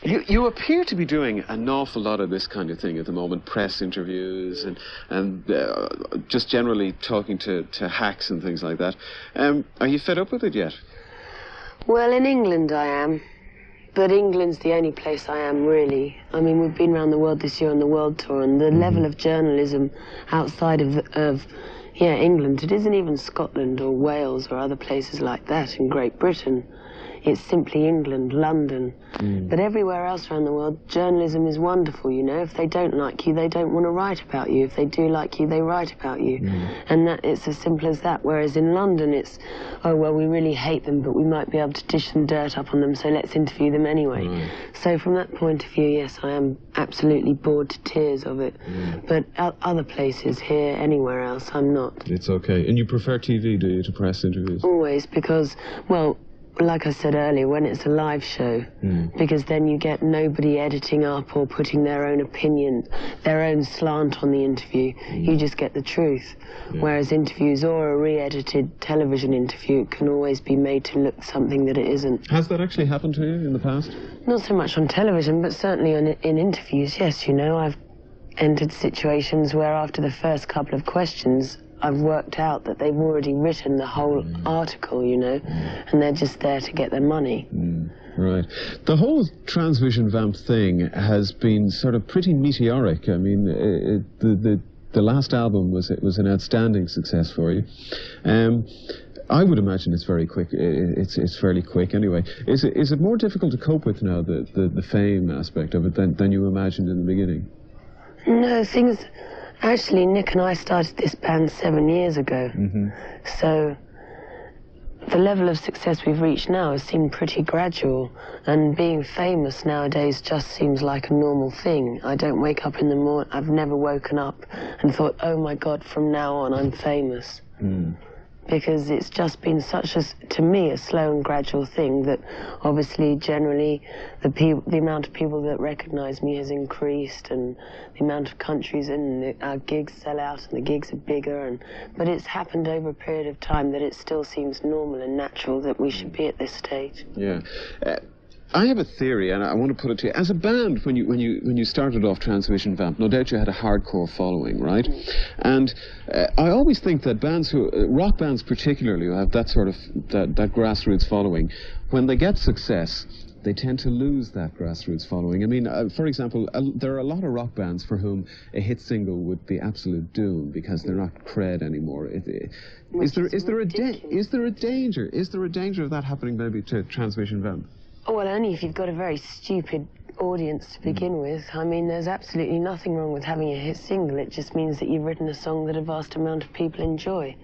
You appear to be doing an awful lot of this kind of thing at the moment, press interviews and just generally talking to hacks and things like that. Are you fed up with it yet? Well, in England I am. But England's the only place I am, really. I mean, we've been around the world this year on the world tour, and the level of journalism outside of England, it isn't even Scotland or Wales or other places like that in Great Britain. It's simply England, London. But everywhere else around the world, journalism is wonderful, you know. If they don't like you, they don't want to write about you. If they do like you, they write about you. And that it's as simple as that. Whereas in London, it's, oh, well, we really hate them, but we might be able to dish some dirt up on them, so let's interview them anyway. So from that point of view, yes, I am absolutely bored to tears of it. But other places here, anywhere else, I'm not. It's okay. And you prefer TV, do you, to press interviews? Always, because, well, like I said earlier, when it's a live show, because then you get nobody editing up or putting their own opinion, their own slant on the interview. You just get the truth. Whereas interviews or a re-edited television interview can always be made to look something that it isn't. Has that actually happened to you in the past? Not so much on television, but certainly in interviews, yes. You know, I've entered situations where after the first couple of questions, I've worked out that they've already written the whole article, you know, and they're just there to get their money. Right. The whole Transvision Vamp thing has been sort of pretty meteoric. I mean, the last album was an outstanding success for you. I would imagine it's very quick. It's fairly quick anyway. Is it more difficult to cope with now, the fame aspect of it, than you imagined in the beginning? No, things. Actually, Nick and I started this band 7 years ago, so the level of success we've reached now has seemed pretty gradual, and being famous nowadays just seems like a normal thing. I don't wake up in the morning, I've never woken up and thought, oh my God, from now on I'm famous. Because it's just been such a, to me, a slow and gradual thing that obviously generally the amount of people that recognize me has increased, and the amount of countries and our gigs sell out and the gigs are bigger, but it's happened over a period of time that it still seems normal and natural that we should be at this stage. Yeah. I have a theory, and I want to put it to you. As a band, when you started off Transvision Vamp, no doubt you had a hardcore following, right? And I always think that bands rock bands particularly, who have that sort of that grassroots following, when they get success, they tend to lose that grassroots following. I mean, for example, there are a lot of rock bands for whom a hit single would be absolute doom because they're not cred anymore. Is there a danger of that happening maybe to Transvision Vamp? Oh, well, only if you've got a very stupid audience to begin with. I mean, there's absolutely nothing wrong with having a hit single. It just means that you've written a song that a vast amount of people enjoy.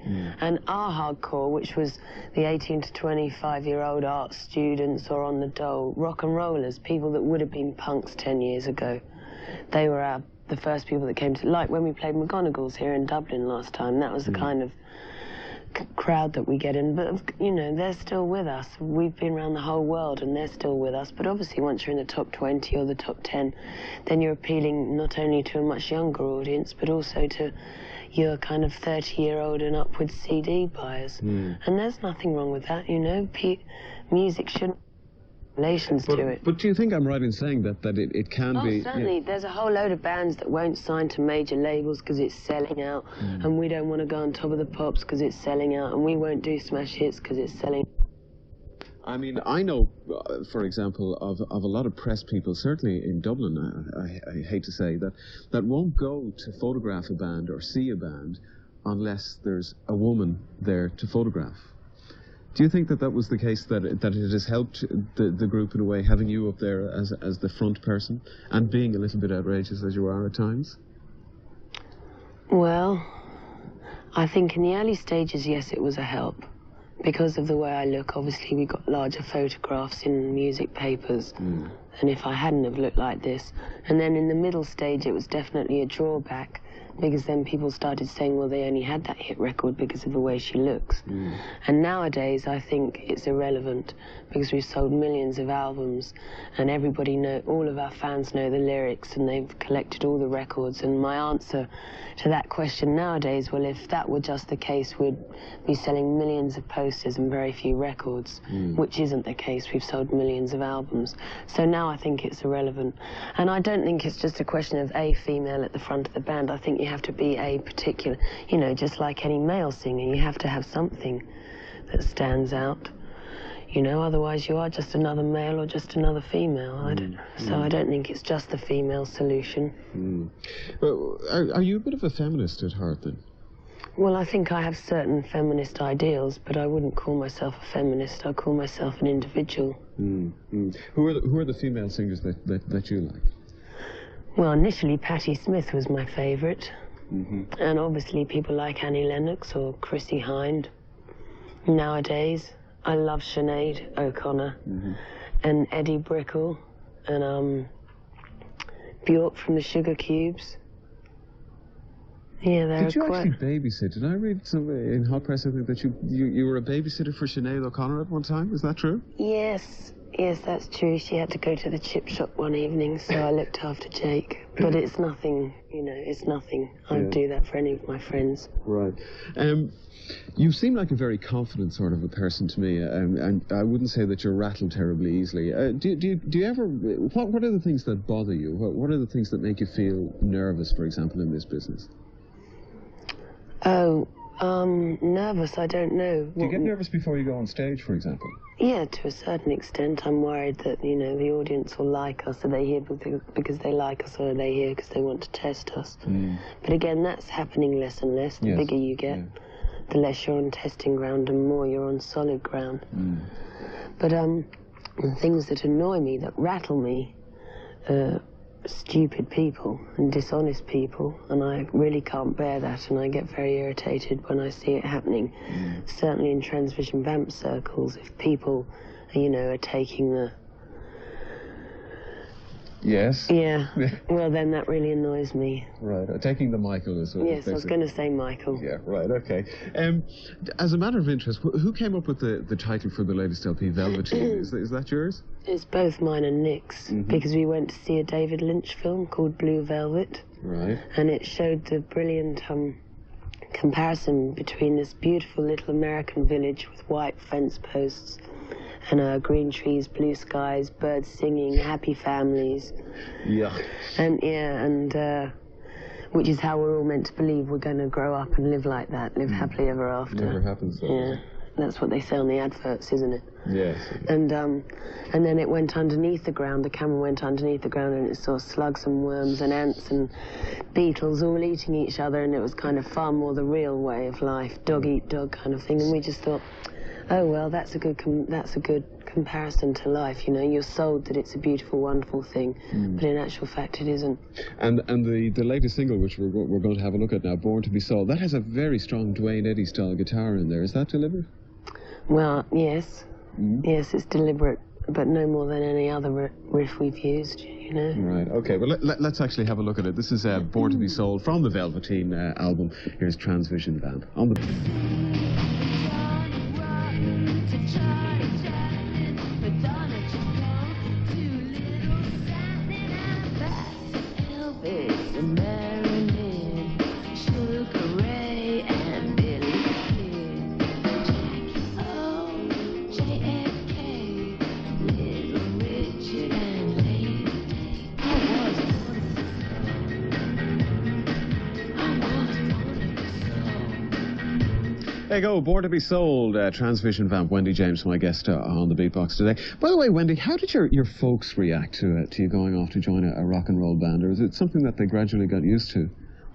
And our hardcore, which was the 18 to 25-year-old art students or on the dole, rock and rollers, people that would have been punks 10 years ago, they were the first people that came to, like when we played McGonagall's here in Dublin last time, that was the kind of crowd that we get in. But you know, they're still with us. We've been around the whole world and they're still with us. But obviously once you're in the top 20 or the top 10, then you're appealing not only to a much younger audience but also to your kind of 30-year-old and upwards CD buyers. And there's nothing wrong with that, you know. Music shouldn't to it. But do you think I'm right in saying that it can be... Oh, certainly. There's a whole load of bands that won't sign to major labels because it's selling out, and we don't want to go on Top of the Pops because it's selling out, and we won't do smash hits because it's selling. I mean, I know, for example, of a lot of press people, certainly in Dublin, I hate to say, that won't go to photograph a band or see a band unless there's a woman there to photograph. Do you think that was the case, that it has helped the group in a way, having you up there as the front person and being a little bit outrageous as you are at times? Well, I think in the early stages, yes, it was a help. Because of the way I look, obviously we got larger photographs in music papers. And if I hadn't have looked like this. And then in the middle stage, it was definitely a drawback because then people started saying, well, they only had that hit record because of the way she looks. And nowadays, I think it's irrelevant because we've sold millions of albums and all of our fans know the lyrics and they've collected all the records. And my answer to that question nowadays, well, if that were just the case, we'd be selling millions of posters and very few records, which isn't the case. We've sold millions of albums. So now I think it's irrelevant. And I don't think it's just a question of a female at the front of the band. I think you have to be a particular, you know, just like any male singer, you have to have something that stands out. You know, otherwise you are just another male or just another female. So I don't think it's just the female solution. Well, are you a bit of a feminist at heart then? Well, I think I have certain feminist ideals, but I wouldn't call myself a feminist. I call myself an individual. Who are the female singers that you like? Well, initially Patti Smith was my favourite. And obviously people like Annie Lennox or Chrissie Hynde. Nowadays, I love Sinead O'Connor and Eddie Brickell and Bjork from the Sugar Cubes. Yeah, they're Did you actually babysit? Did I read somewhere in Hot Press, I think, that you were a babysitter for Sinead O'Connor at one time? Is that true? Yes, that's true. She had to go to the chip shop one evening, so I looked after Jake. But it's nothing, you know, it's nothing. I'd do that for any of my friends. Right. You seem like a very confident sort of a person to me, and I wouldn't say that you're rattled terribly easily. Do you ever, what are the things that bother you? What are the things that make you feel nervous, for example, in this business? Nervous, I don't know. Do you get nervous before you go on stage, for example? Yeah, to a certain extent. I'm worried that, you know, the audience will like us. Are they here because they like us, or are they here because they want to test us? But again, that's happening less and less. The bigger you get, the less you're on testing ground and more you're on solid ground. But the things that annoy me, that rattle me, stupid people and dishonest people, and I really can't bear that, and I get very irritated when I see it happening. Certainly in Transvision Vamp circles, if people, you know, are taking the... Yes. Yeah. Well, then that really annoys me. Right. Taking the Michael is what. Yes, I was going to say Michael. Yeah. Right. Okay. As a matter of interest, who came up with the title for the latest LP, Velveteen? Is that yours? It's both mine and Nick's, because we went to see a David Lynch film called Blue Velvet. Right. And it showed the brilliant comparison between this beautiful little American village with white fence posts and green trees, blue skies, birds singing, happy families. Yeah. And which is how we're all meant to believe we're going to grow up and live like that, live happily ever after. Never happens, though. Yeah. That's what they say on the adverts, isn't it? Yes. And then it went underneath the ground. The camera went underneath the ground, and it saw slugs and worms and ants and beetles all eating each other, and it was kind of far more the real way of life, dog eat dog kind of thing. And we just thought, oh well, that's a good comparison to life. You know, you're sold that it's a beautiful, wonderful thing, but in actual fact, it isn't. And the latest single, which we're going to have a look at now, "Born to Be Sold," that has a very strong Dwayne Eddy style guitar in there. Is that deliberate? Well, yes. Yes, it's deliberate, but no more than any other riff we've used, you know. Right, okay, well, let's actually have a look at it. This is Born to Be Sold from the Velveteen album. Here's Transvision Vamp on the... There you go, Born to Be Sold, Transvision Vamp, Wendy James, my guest on the Beatbox today. By the way, Wendy, how did your folks react to you going off to join a rock and roll band, or is it something that they gradually got used to?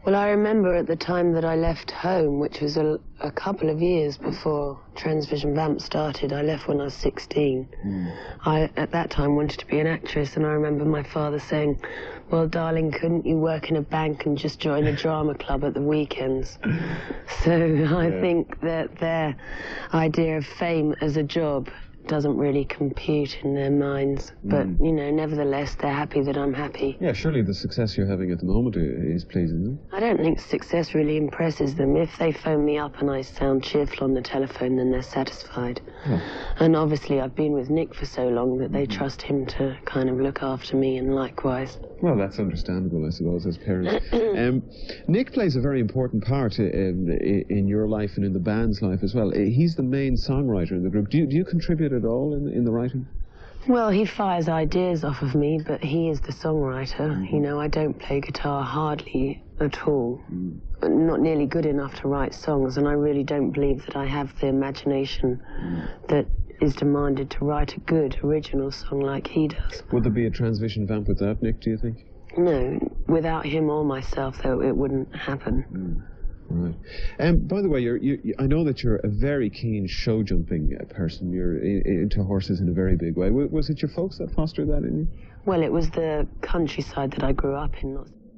Well, I remember at the time that I left home, which was a couple of years before Transvision Vamp started. I left when I was 16. I, at that time, wanted to be an actress, and I remember my father saying, well, darling, couldn't you work in a bank and just join a drama club at the weekends? So I think that their idea of fame as a job doesn't really compute in their minds. But, you know, nevertheless, they're happy that I'm happy. Yeah, surely the success you're having at the moment is pleasing them. I don't think success really impresses them. If they phone me up and I sound cheerful on the telephone, then they're satisfied. Oh. And obviously I've been with Nick for so long that they trust him to kind of look after me, and likewise. Well, that's understandable, I suppose, as parents. Nick plays a very important part in your life and in the band's life as well. He's the main songwriter in the group. Do you contribute at all in the writing? Well, he fires ideas off of me, but he is the songwriter. You know, I don't play guitar hardly at all. Not nearly good enough to write songs, and I really don't believe that I have the imagination that is demanded to write a good original song like he does. Would there be a Transvision Vamp without Nick, do you think? No, without him or myself, though, it wouldn't happen. Right. By the way, I know that you're a very keen show jumping person. You're into horses in a very big way. Was it your folks that fostered that in you? Well, it was the countryside that I grew up in.